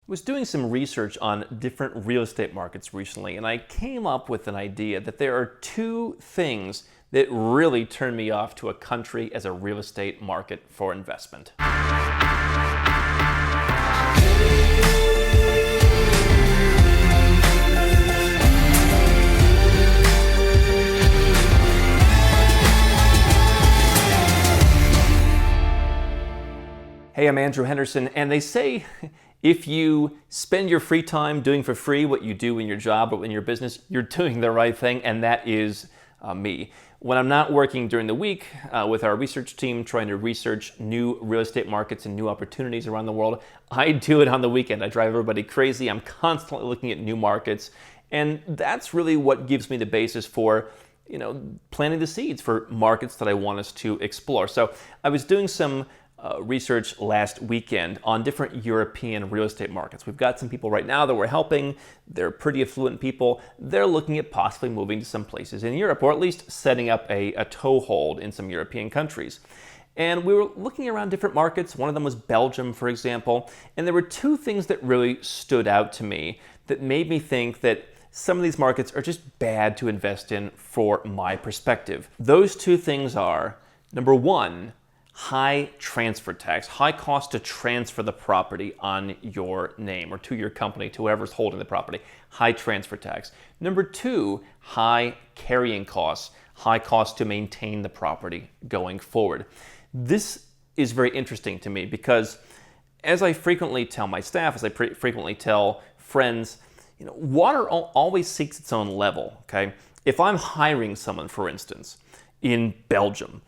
Was doing some research on different real estate markets recently, and I came up with an idea that there are two things that really turn me off to a country as a real estate market for investment. Hey, I'm Andrew Henderson, and they say if you spend your free time doing for free what you do in your job or in your business, you're doing the right thing, and that is me. When I'm not working during the week with our research team trying to research new real estate markets and new opportunities around the world, I do it on the weekend. I drive everybody crazy. I'm constantly looking at new markets, and that's really what gives me the basis for planting the seeds for markets that I want us to explore. So I was doing some research last weekend on different European real estate markets. We've got some people right now that we're helping. They're pretty affluent people. They're looking at possibly moving to some places in Europe, or at least setting up a toehold in some European countries. And we were looking around different markets. One of them was Belgium, for example. And there were two things that really stood out to me that made me think that some of these markets are just bad to invest in for my perspective. Those two things are, number one, high transfer tax, high cost to transfer the property on your name or to your company, to whoever's holding the property, high transfer tax. Number two, high carrying costs, high cost to maintain the property going forward. This is very interesting to me because as I frequently tell my staff, as I frequently tell friends, water always seeks its own level, okay? If I'm hiring someone, for instance, in Belgium,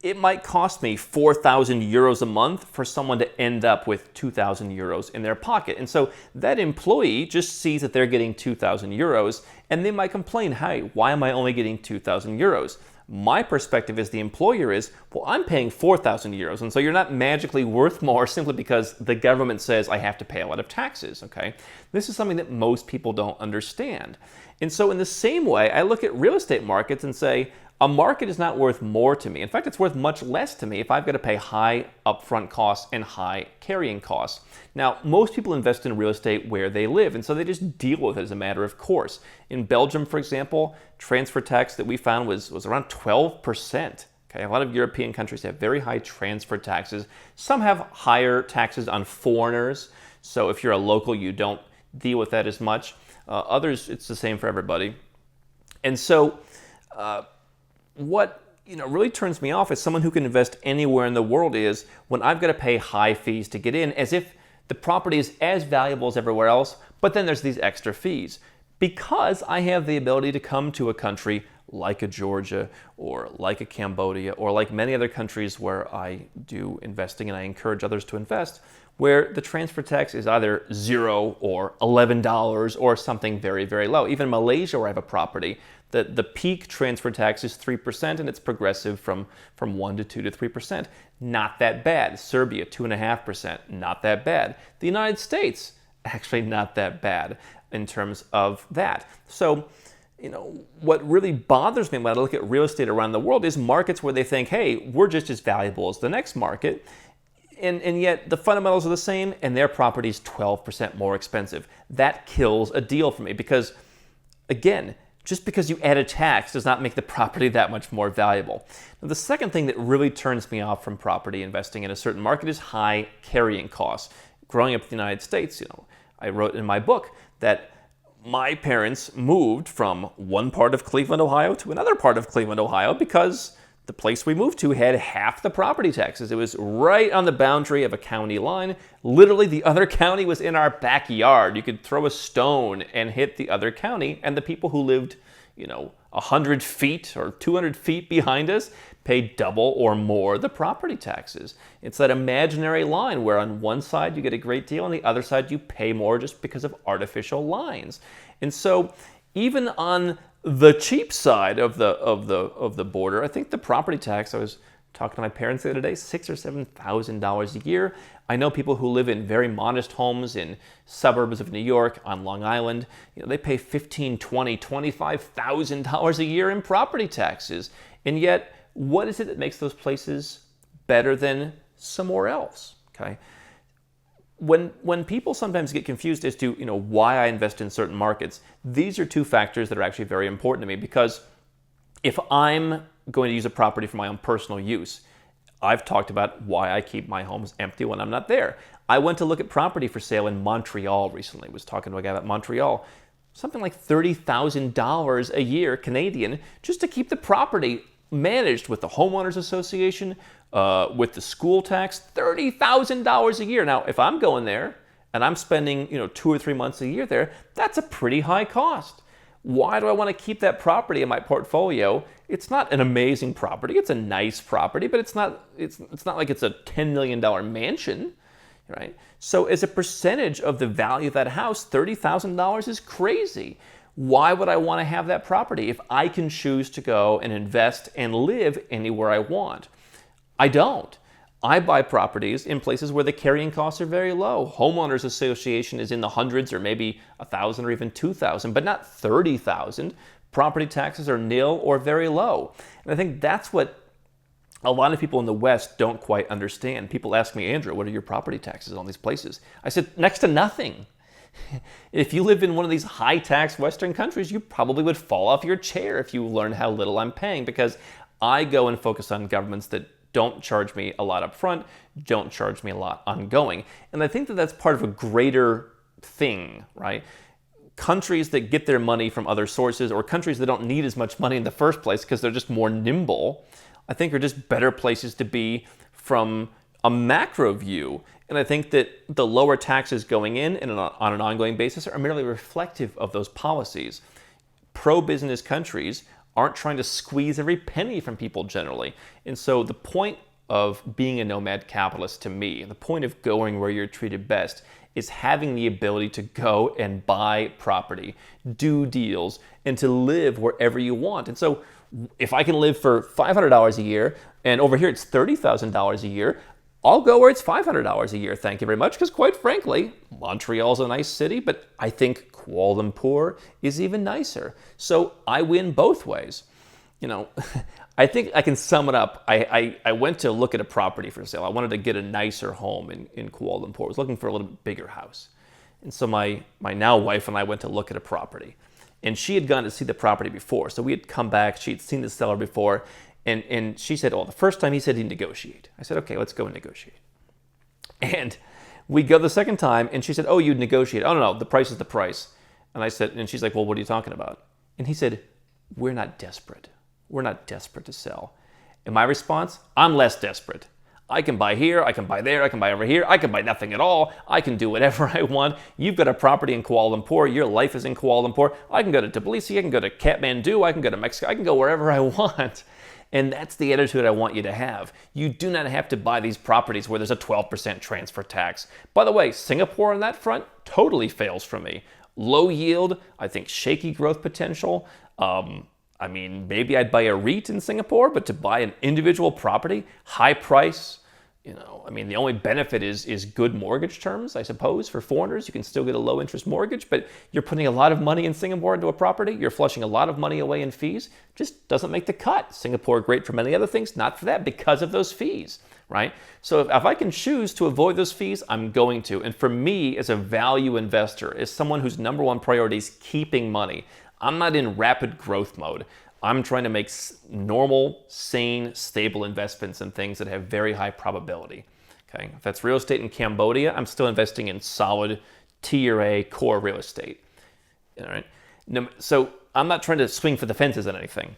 it might cost me 4,000 euros a month for someone to end up with 2,000 euros in their pocket. And so that employee just sees that they're getting 2,000 euros and they might complain, hey, why am I only getting 2,000 euros? My perspective as the employer is, well, I'm paying 4,000 euros. And so you're not magically worth more simply because the government says I have to pay a lot of taxes, okay? This is something that most people don't understand. And so in the same way, I look at real estate markets and say, a market is not worth more to me. In fact, it's worth much less to me if I've got to pay high upfront costs and high carrying costs. Now, most people invest in real estate where they live, and so they just deal with it as a matter of course. In Belgium, for example, transfer tax that we found was around 12%. Okay, a lot of European countries have very high transfer taxes. Some have higher taxes on foreigners, so if you're a local, you don't deal with that as much. Others, it's the same for everybody. And so, what really turns me off as someone who can invest anywhere in the world is when I've got to pay high fees to get in, as if the property is as valuable as everywhere else, but then there's these extra fees. Because I have the ability to come to a country like a Georgia or like a Cambodia or like many other countries where I do investing and I encourage others to invest, where the transfer tax is either $0 or $11 or something very, very low. Even Malaysia, where I have a property, the peak transfer tax is 3% and it's progressive from 1 to 2 to 3%. Not that bad. Serbia, 2.5%. Not that bad. The United States, actually not that bad in terms of that. So, what really bothers me when I look at real estate around the world is markets where they think, hey, we're just as valuable as the next market. And yet the fundamentals are the same and their property is 12% more expensive. That kills a deal for me because, again, just because you add a tax does not make the property that much more valuable. Now, the second thing that really turns me off from property investing in a certain market is high carrying costs. Growing up in the United States, I wrote in my book that my parents moved from one part of Cleveland, Ohio to another part of Cleveland, Ohio because the place we moved to had half the property taxes. It was right on the boundary of a county line. Literally, the other county was in our backyard. You could throw a stone and hit the other county, and the people who lived, 100 feet or 200 feet behind us paid double or more the property taxes. It's that imaginary line where on one side you get a great deal, on the other side you pay more just because of artificial lines. And so, even on the cheap side of the border, I think the property tax, I was talking to my parents the other day, $6,000 or $7,000 a year. I know people who live in very modest homes in suburbs of New York, on Long Island. They pay $15,000, $20,000, $25,000 a year in property taxes. And yet, what is it that makes those places better than somewhere else? Okay. when people sometimes get confused as to why I invest in certain markets, these are two factors that are actually very important to me, because if I'm going to use a property for my own personal use, I've talked about why I keep my homes empty when I'm not there. I went to look at property for sale in Montreal recently. I was talking to a guy about Montreal. Something like $30,000 a year Canadian just to keep the property managed with the homeowners association, with the school tax. $30,000 a year. Now, if I'm going there and I'm spending 2 or 3 months a year there, that's a pretty high cost. Why do I want to keep that property in my portfolio? It's not an amazing property. It's a nice property, but it's not like it's a $10 million mansion, right? So as a percentage of the value of that house, $30,000 is crazy. Why would I want to have that property if I can choose to go and invest and live anywhere I want? I don't. I buy properties in places where the carrying costs are very low. Homeowners association is in the hundreds, or maybe 1,000 or even 2,000, but not 30,000. Property taxes are nil or very low. And I think that's what a lot of people in the West don't quite understand. People ask me, Andrew, what are your property taxes on these places? I said, next to nothing. If you live in one of these high-tax Western countries, you probably would fall off your chair if you learned how little I'm paying, because I go and focus on governments that don't charge me a lot up front, don't charge me a lot ongoing. And I think that that's part of a greater thing, right? Countries that get their money from other sources, or countries that don't need as much money in the first place because they're just more nimble, I think are just better places to be from a macro view. And I think that the lower taxes going in and on an ongoing basis are merely reflective of those policies. Pro-business countries aren't trying to squeeze every penny from people generally. And so the point of being a nomad capitalist, to me, the point of going where you're treated best, is having the ability to go and buy property, do deals, and to live wherever you want. And so if I can live for $500 a year, and over here it's $30,000 a year, I'll go where it's $500 a year, thank you very much, because quite frankly, Montreal's a nice city, but I think Kuala Lumpur is even nicer. So I win both ways. I think I can sum it up. I went to look at a property for sale. I wanted to get a nicer home in Kuala Lumpur. I was looking for a little bit bigger house. And so my now wife and I went to look at a property. And she had gone to see the property before. So we had come back, she had seen the seller before, and she said, the first time he said he'd negotiate. I said, okay, let's go and negotiate. And we go the second time, and she said, you'd negotiate. Oh, no, the price is the price. And she's like, well, what are you talking about? And he said, we're not desperate. We're not desperate to sell. And my response, I'm less desperate. I can buy here, I can buy there, I can buy over here, I can buy nothing at all, I can do whatever I want. You've got a property in Kuala Lumpur, your life is in Kuala Lumpur, I can go to Tbilisi, I can go to Kathmandu, I can go to Mexico, I can go wherever I want. And that's the attitude I want you to have. You do not have to buy these properties where there's a 12% transfer tax. By the way, Singapore on that front totally fails for me. Low yield, I think shaky growth potential. Maybe I'd buy a REIT in Singapore, but to buy an individual property, high price, the only benefit is good mortgage terms, I suppose. For foreigners, you can still get a low interest mortgage, but you're putting a lot of money in Singapore into a property, you're flushing a lot of money away in fees, just doesn't make the cut. Singapore, great for many other things, not for that, because of those fees, right? So if I can choose to avoid those fees, I'm going to. And for me, as a value investor, as someone whose number one priority is keeping money, I'm not in rapid growth mode. I'm trying to make normal, sane, stable investments in things that have very high probability. Okay, if that's real estate in Cambodia, I'm still investing in solid tier A core real estate. All right. So I'm not trying to swing for the fences on anything,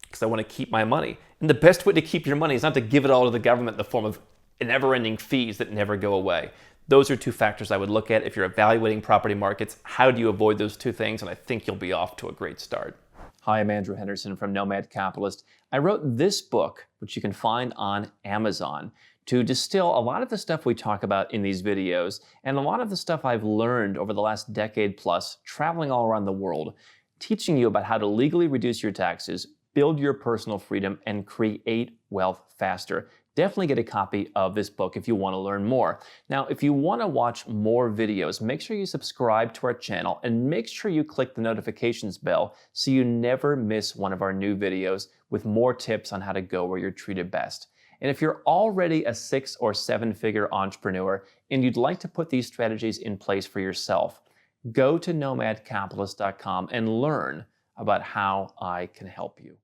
because I want to keep my money. And the best way to keep your money is not to give it all to the government in the form of never-ending fees that never go away. Those are two factors I would look at if you're evaluating property markets. How do you avoid those two things? And I think you'll be off to a great start. Hi, I'm Andrew Henderson from Nomad Capitalist. I wrote this book, which you can find on Amazon, to distill a lot of the stuff we talk about in these videos and a lot of the stuff I've learned over the last decade plus traveling all around the world, teaching you about how to legally reduce your taxes, build your personal freedom, and create wealth faster. Definitely get a copy of this book if you want to learn more. Now, if you want to watch more videos, make sure you subscribe to our channel and make sure you click the notifications bell so you never miss one of our new videos with more tips on how to go where you're treated best. And if you're already a 6 or 7-figure entrepreneur and you'd like to put these strategies in place for yourself, go to nomadcapitalist.com and learn about how I can help you.